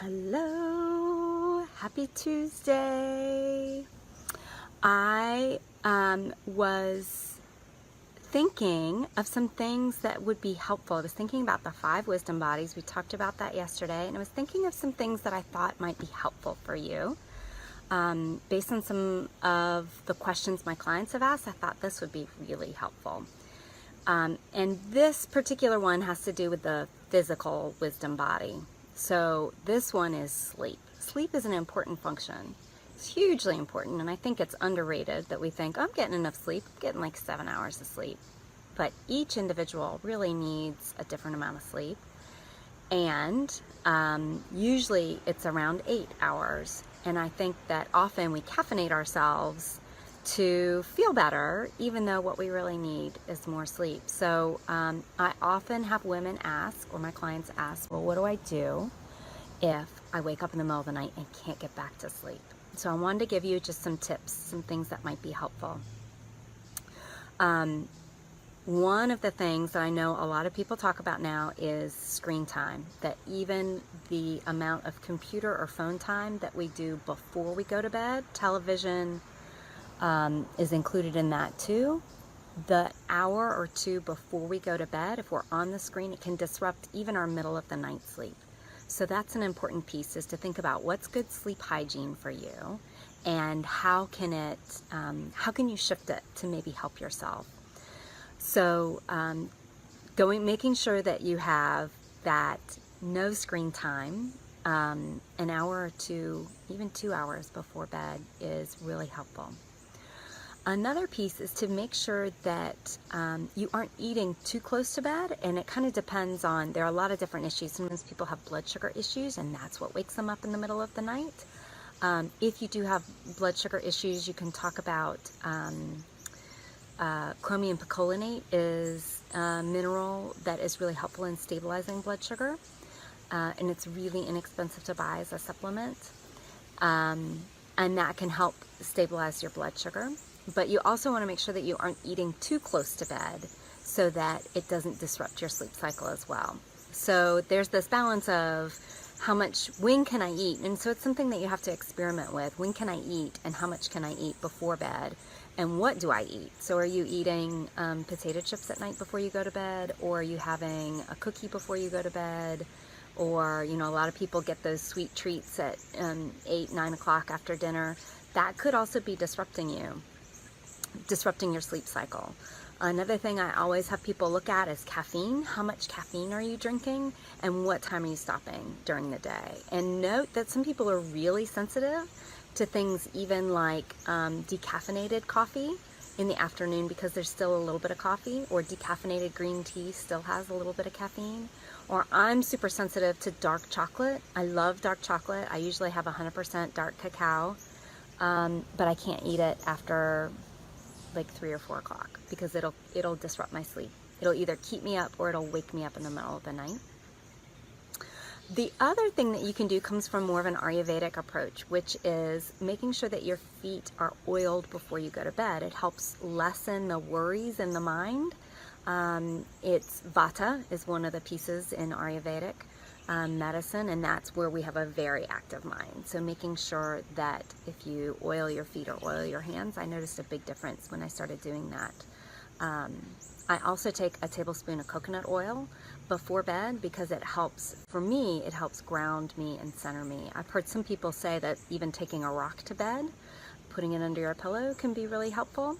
Hello, happy Tuesday. I was thinking of some things that would be helpful. I was thinking about the 5 wisdom bodies. We talked about that yesterday, and I was thinking of some things that I thought might be helpful for you. Based on some of the questions my clients have asked, I thought this would be really helpful. And this particular one has to do with the physical wisdom body. So this one is sleep. Sleep is an important function. It's hugely important, and I think it's underrated that we think, oh, I'm getting enough sleep. I'm getting like 7 hours of sleep. But each individual really needs a different amount of sleep. And usually it's around 8 hours. And I think that often we caffeinate ourselves to feel better, even though what we really need is more sleep. So I often have women ask, or my clients ask, well, what do I do if I wake up in the middle of the night and can't get back to sleep? So I wanted to give you just some tips, some things that might be helpful. One of the things that I know a lot of people talk about now is screen time, that even the amount of computer or phone time that we do before we go to bed, television, is included in that too. The hour or two before we go to bed, if we're on the screen, it can disrupt even our middle of the night sleep. So that's an important piece, is to think about what's good sleep hygiene for you, and how can you shift it to maybe help yourself. So making sure that you have that no screen time, an hour or two, even 2 hours before bed is really helpful. Another piece is to make sure that you aren't eating too close to bed, and it kind of depends on, there are a lot of different issues. Sometimes people have blood sugar issues, and that's what wakes them up in the middle of the night. If you do have blood sugar issues, you can talk about chromium picolinate is a mineral that is really helpful in stabilizing blood sugar, and it's really inexpensive to buy as a supplement, and that can help stabilize your blood sugar. But you also want to make sure that you aren't eating too close to bed so that it doesn't disrupt your sleep cycle as well. So there's this balance of when can I eat? And so it's something that you have to experiment with. When can I eat, and how much can I eat before bed? And what do I eat? So are you eating potato chips at night before you go to bed? Or are you having a cookie before you go to bed? Or, a lot of people get those sweet treats at 8, 9 o'clock after dinner. That could also be disrupting your sleep cycle. Another thing I always have people look at is caffeine. How much caffeine are you drinking, and what time are you stopping during the day? And note that some people are really sensitive to things even like decaffeinated coffee in the afternoon, because there's still a little bit of coffee, or decaffeinated green tea still has a little bit of caffeine. Or I'm super sensitive to dark chocolate. I love dark chocolate. I usually have 100% dark cacao, but I can't eat it after like 3 or 4 o'clock, because it'll disrupt my sleep. It'll either keep me up or it'll wake me up in the middle of the night. The other thing that you can do comes from more of an Ayurvedic approach, which is making sure that your feet are oiled before you go to bed. It helps lessen the worries in the mind. It's Vata is one of the pieces in Ayurvedic medicine, and that's where we have a very active mind. So making sure that if you oil your feet or oil your hands, I noticed a big difference when I started doing that. I also take a tablespoon of coconut oil before bed, because it helps ground me and center me. I've heard some people say that even taking a rock to bed, putting it under your pillow, can be really helpful.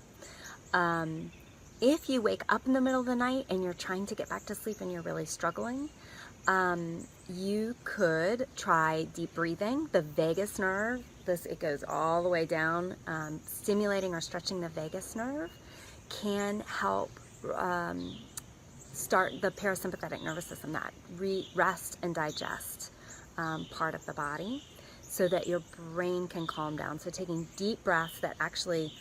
If you wake up in the middle of the night and you're trying to get back to sleep and you're really struggling, you could try deep breathing. The vagus nerve, it goes all the way down. Stimulating or stretching the vagus nerve can help start the parasympathetic nervous system, that rest and digest part of the body, so that your brain can calm down. So taking deep breaths that actually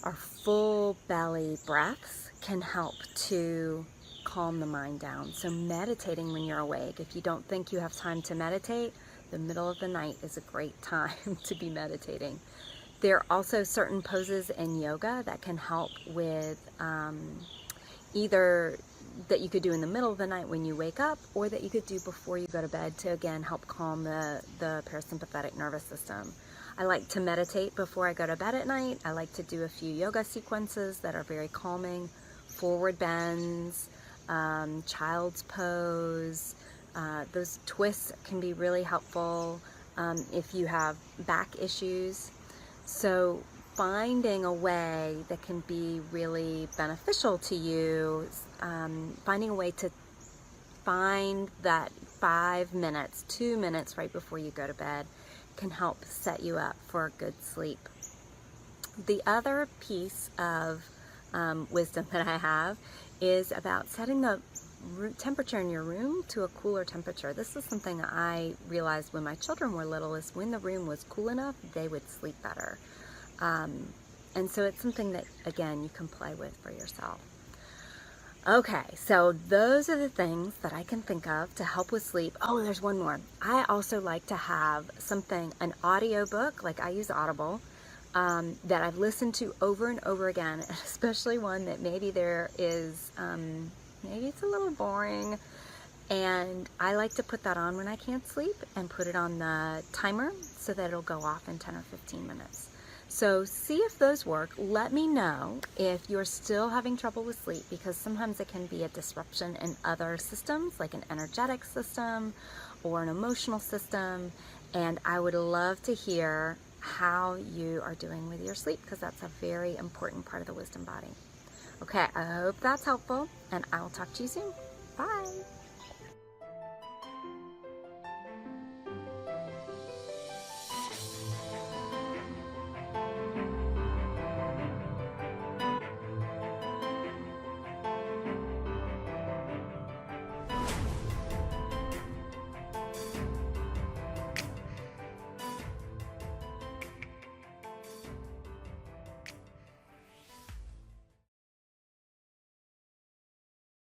are full belly breaths can help to calm the mind down. So meditating when you're awake, if you don't think you have time to meditate, the middle of the night is a great time to be meditating. There are also certain poses in yoga that can help with either that you could do in the middle of the night when you wake up, or that you could do before you go to bed to, again, help calm the parasympathetic nervous system. I like to meditate before I go to bed at night. I like to do a few yoga sequences that are very calming, forward bends, child's pose. Those twists can be really helpful if you have back issues. So finding a way that can be really beneficial to you, finding a way to find that 5 minutes, 2 minutes right before you go to bed can help set you up for a good sleep. The other piece of wisdom that I have is about setting the temperature in your room to a cooler temperature. This is something I realized when my children were little, is when the room was cool enough, they would sleep better. And so it's something that, again, you can play with for yourself. Okay, so those are the things that I can think of to help with sleep. Oh, there's one more. I also like to have something, an audio book, like I use Audible, that I've listened to over and over again, especially one that maybe there is, maybe it's a little boring, and I like to put that on when I can't sleep and put it on the timer so that it'll go off in 10 or 15 minutes. So see if those work. Let me know if you're still having trouble with sleep, because sometimes it can be a disruption in other systems, like an energetic system or an emotional system, and I would love to hear how you are doing with your sleep, because that's a very important part of the wisdom body. Okay, I hope that's helpful, and I will talk to you soon. Bye.